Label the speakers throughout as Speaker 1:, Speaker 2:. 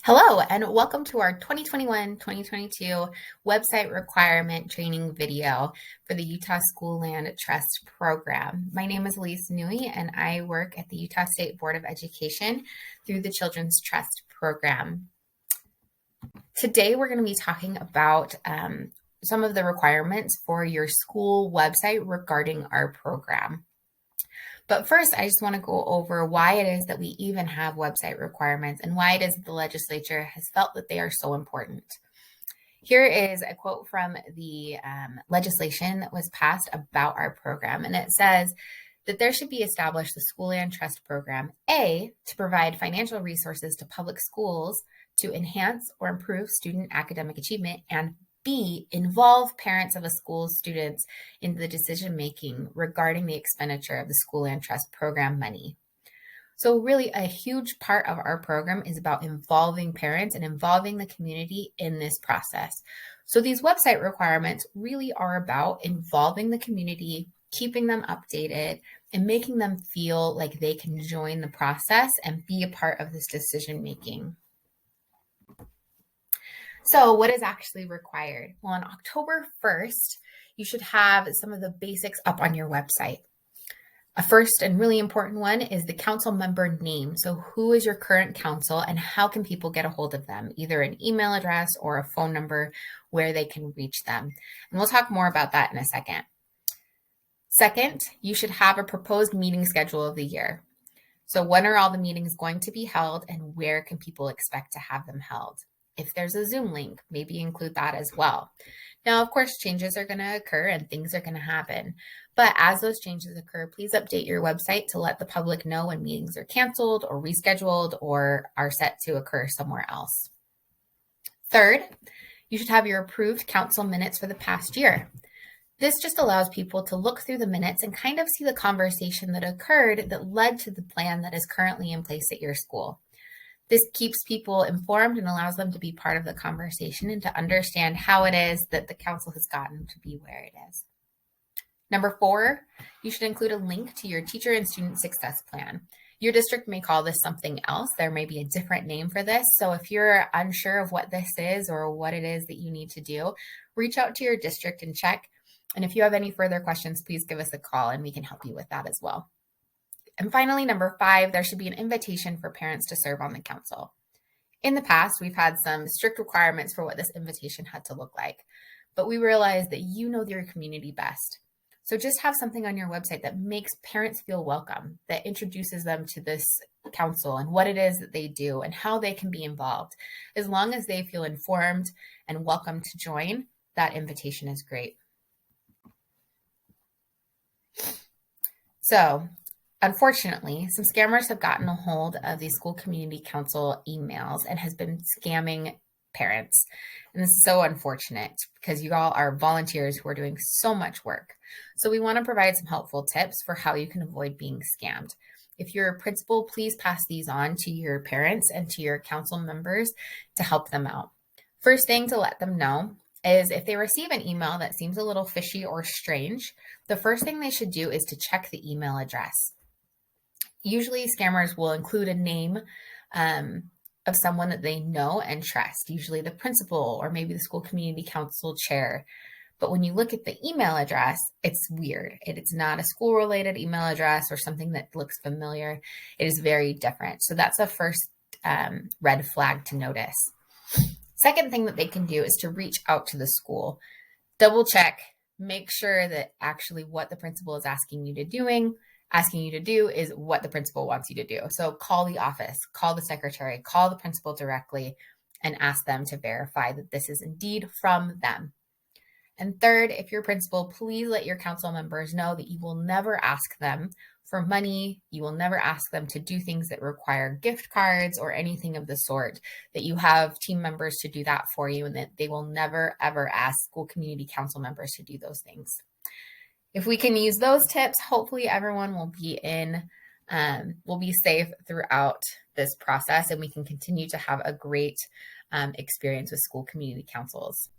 Speaker 1: Hello, and welcome to our 2021-2022 website requirement training video for the Utah School Land Trust Program. My name is Elise Nui, and I work at the Utah State Board of Education through the Children's Trust Program. Today, we're going to be talking about some of the requirements for your school website regarding our program. But first, I just want to go over why it is that we even have website requirements and why it is that the legislature has felt that they are so important. Here is a quote from the legislation that was passed about our program, and it says that there should be established the School Land Trust Program, A, to provide financial resources to public schools to enhance or improve student academic achievement, and B, involve parents of a school's students in the decision-making regarding the expenditure of the School Land Trust Program money. So really a huge part of our program is about involving parents and involving the community in this process. So these website requirements really are about involving the community, keeping them updated, and making them feel like they can join the process and be a part of this decision-making. So what is actually required? Well, on October 1st, you should have some of the basics up on your website. A first and really important one is the council member name. So who is your current council and how can people get a hold of them? Either an email address or a phone number where they can reach them. And we'll talk more about that in a second. Second, you should have a proposed meeting schedule of the year. So when are all the meetings going to be held and where can people expect to have them held? If there's a Zoom link, maybe include that as well. Now, of course, changes are going to occur and things are going to happen. But as those changes occur, please update your website to let the public know when meetings are canceled or rescheduled or are set to occur somewhere else. Third, you should have your approved council minutes for the past year. This just allows people to look through the minutes and kind of see the conversation that occurred that led to the plan that is currently in place at your school. This keeps people informed and allows them to be part of the conversation and to understand how it is that the council has gotten to be where it is. Number 4, you should include a link to your teacher and student success plan. Your district may call this something else. There may be a different name for this. So if you're unsure of what this is or what it is that you need to do, reach out to your district and check. And if you have any further questions, please give us a call and we can help you with that as well. And finally, number 5, there should be an invitation for parents to serve on the council. In the past, we've had some strict requirements for what this invitation had to look like, but we realized that you know your community best. So just have something on your website that makes parents feel welcome, that introduces them to this council and what it is that they do and how they can be involved. As long as they feel informed and welcome to join, that invitation is great. So, unfortunately, some scammers have gotten a hold of the school community council emails and has been scamming parents. And this is so unfortunate because you all are volunteers who are doing so much work. So we want to provide some helpful tips for how you can avoid being scammed. If you're a principal, please pass these on to your parents and to your council members to help them out. First thing to let them know is if they receive an email that seems a little fishy or strange, the first thing they should do is to check the email address. Usually scammers will include a name of someone that they know and trust, usually the principal or maybe the school community council chair. But when you look at the email address, it's weird. It's not a school-related email address or something that looks familiar. It is very different. So that's a first red flag to notice. Second thing that they can do is to reach out to the school. Double check, make sure that actually what the principal is asking you to do is what the principal wants you to do. So call the office, call the secretary, call the principal directly, and ask them to verify that this is indeed from them. And third, if you're a principal, please let your council members know that you will never ask them for money. You will never ask them to do things that require gift cards or anything of the sort, that you have team members to do that for you and that they will never, ever ask school community council members to do those things. If we can use those tips, hopefully everyone will be safe throughout this process and we can continue to have a great experience with school community councils.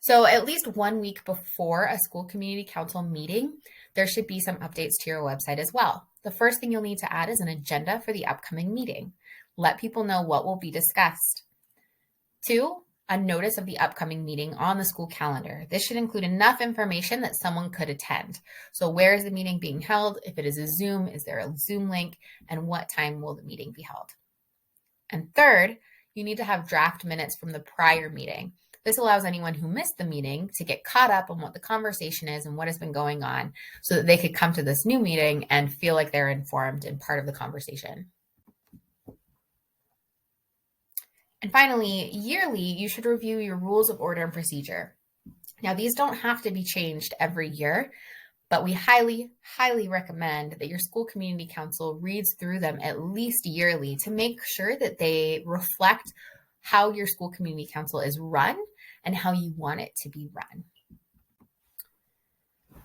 Speaker 1: So at least 1 week before a school community council meeting, there should be some updates to your website as well. the first thing you'll need to add is an agenda for the upcoming meeting. Let people know what will be discussed. 2, a notice of the upcoming meeting on the school calendar. This should include enough information that someone could attend. So where is the meeting being held? If it is a Zoom, is there a Zoom link? And what time will the meeting be held? And 3rd, you need to have draft minutes from the prior meeting. This allows anyone who missed the meeting to get caught up on what the conversation is and what has been going on so that they could come to this new meeting and feel like they're informed and part of the conversation. And finally, yearly, you should review your rules of order and procedure. Now, these don't have to be changed every year, but we highly, highly recommend that your school community council reads through them at least yearly to make sure that they reflect how your school community council is run and how you want it to be run.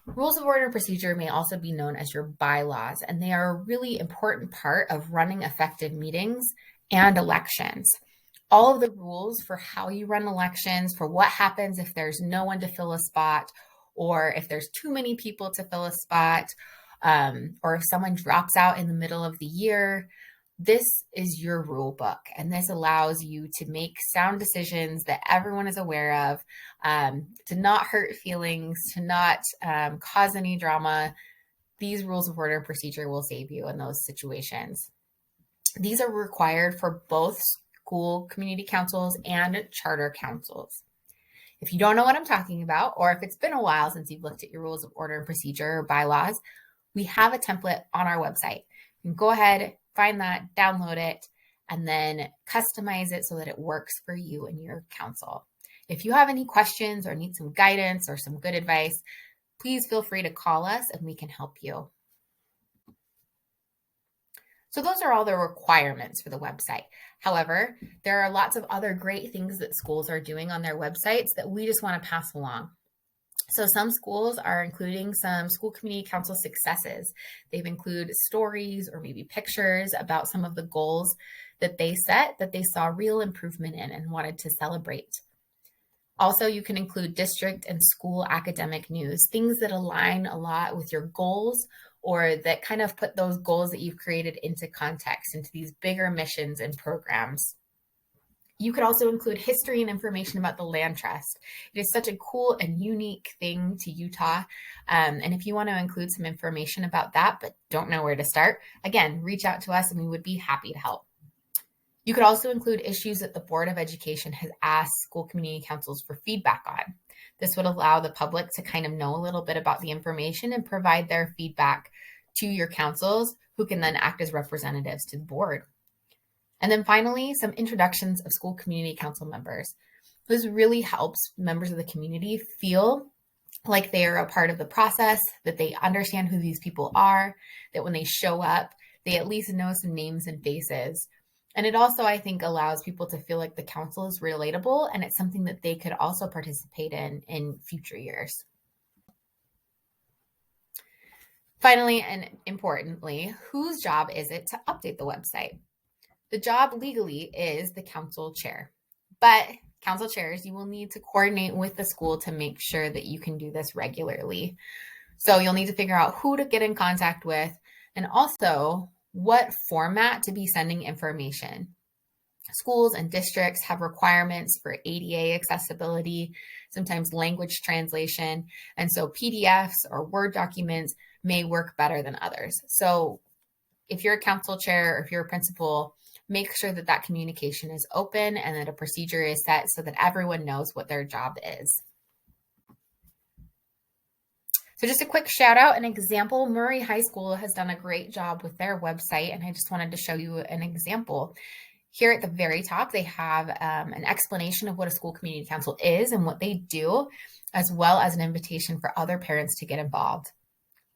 Speaker 1: Rules of order and procedure may also be known as your bylaws, and they are a really important part of running effective meetings and elections. All of the rules for how you run elections, for what happens if there's no one to fill a spot, or if there's too many people to fill a spot, or if someone drops out in the middle of the year, this is your rule book, and this allows you to make sound decisions that everyone is aware of, to not hurt feelings, to not cause any drama. These rules of order and procedure will save you in those situations. These are required for both school community councils and charter councils. If you don't know what I'm talking about, or if it's been a while since you've looked at your rules of order and procedure or bylaws, we have a template on our website. You can go ahead, find that, download it, and then customize it so that it works for you and your council. If you have any questions or need some guidance or some good advice, please feel free to call us and we can help you. So those are all the requirements for the website. However, there are lots of other great things that schools are doing on their websites that we just want to pass along. So some schools are including some school community council successes. They've included stories or maybe pictures about some of the goals that they set that they saw real improvement in and wanted to celebrate. Also, you can include district and school academic news, things that align a lot with your goals or that kind of put those goals that you've created into context, into these bigger missions and programs. You could also include history and information about the land trust. It is such a cool and unique thing to Utah. And if you want to include some information about that, but don't know where to start, again, reach out to us and we would be happy to help. You could also include issues that the Board of Education has asked school community councils for feedback on. This would allow the public to kind of know a little bit about the information and provide their feedback to your councils, who can then act as representatives to the board. And then finally, some introductions of school community council members. This really helps members of the community feel like they are a part of the process, that they understand who these people are, that when they show up, they at least know some names and faces. And it also, I think, allows people to feel like the council is relatable and it's something that they could also participate in future years. Finally, and importantly, whose job is it to update the website? The job legally is the council chair, but council chairs, you will need to coordinate with the school to make sure that you can do this regularly. So you'll need to figure out who to get in contact with and also what format to be sending information. Schools and districts have requirements for ADA accessibility, sometimes language translation, and so PDFs or Word documents may work better than others. So if you're a council chair or if you're a principal, make sure that that communication is open and that a procedure is set so that everyone knows what their job is. So just a quick shout out, an example, Murray High School has done a great job with their website, and I just wanted to show you an example. Here at the very top, they have an explanation of what a school community council is and what they do, as well as an invitation for other parents to get involved.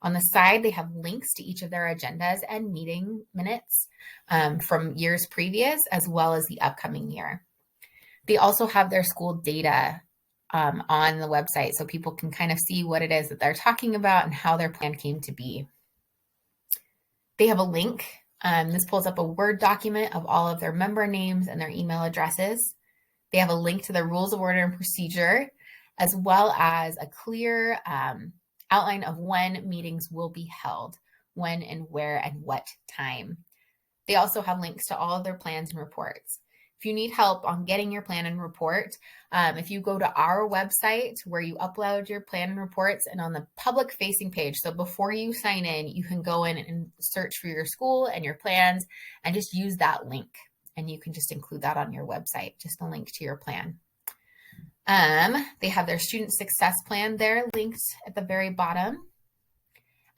Speaker 1: On the side, they have links to each of their agendas and meeting minutes from years previous, as well as the upcoming year. They also have their school data on the website so people can kind of see what it is that they're talking about and how their plan came to be. They have a link. This pulls up a Word document of all of their member names and their email addresses. They have a link to the rules of order and procedure, as well as a clear outline of when meetings will be held. when and where and what time. They also have links to all of their plans and reports. If you need help on getting your plan and report, if you go to our website where you upload your plan and reports, and on the public facing page, so before you sign in, you can go in and search for your school and your plans and just use that link. And you can just include that on your website, just a link to your plan. They have their student success plan there linked at the very bottom.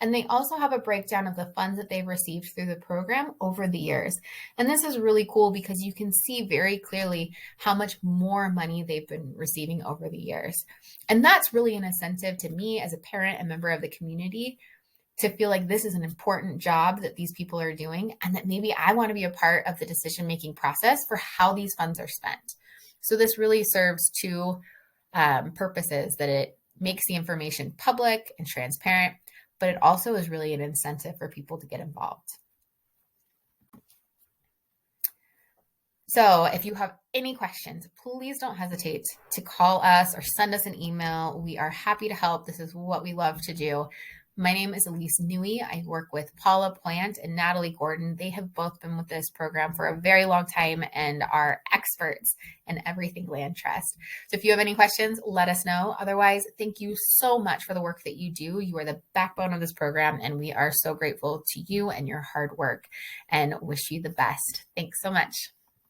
Speaker 1: And they also have a breakdown of the funds that they've received through the program over the years. And this is really cool because you can see very clearly how much more money they've been receiving over the years. And that's really an incentive to me as a parent and member of the community to feel like this is an important job that these people are doing, and that maybe I want to be a part of the decision-making process for how these funds are spent. So this really serves two purposes: that it makes the information public and transparent, but it also is really an incentive for people to get involved. So if you have any questions, please don't hesitate to call us or send us an email. We are happy to help. This is what we love to do. My name is Elise Newey. I work with Paula Plant and Natalie Gordon. They have both been with this program for a very long time and are experts in everything land trust. So if you have any questions, let us know. Otherwise, thank you so much for the work that you do. You are the backbone of this program, and we are so grateful to you and your hard work and wish you the best. Thanks so much.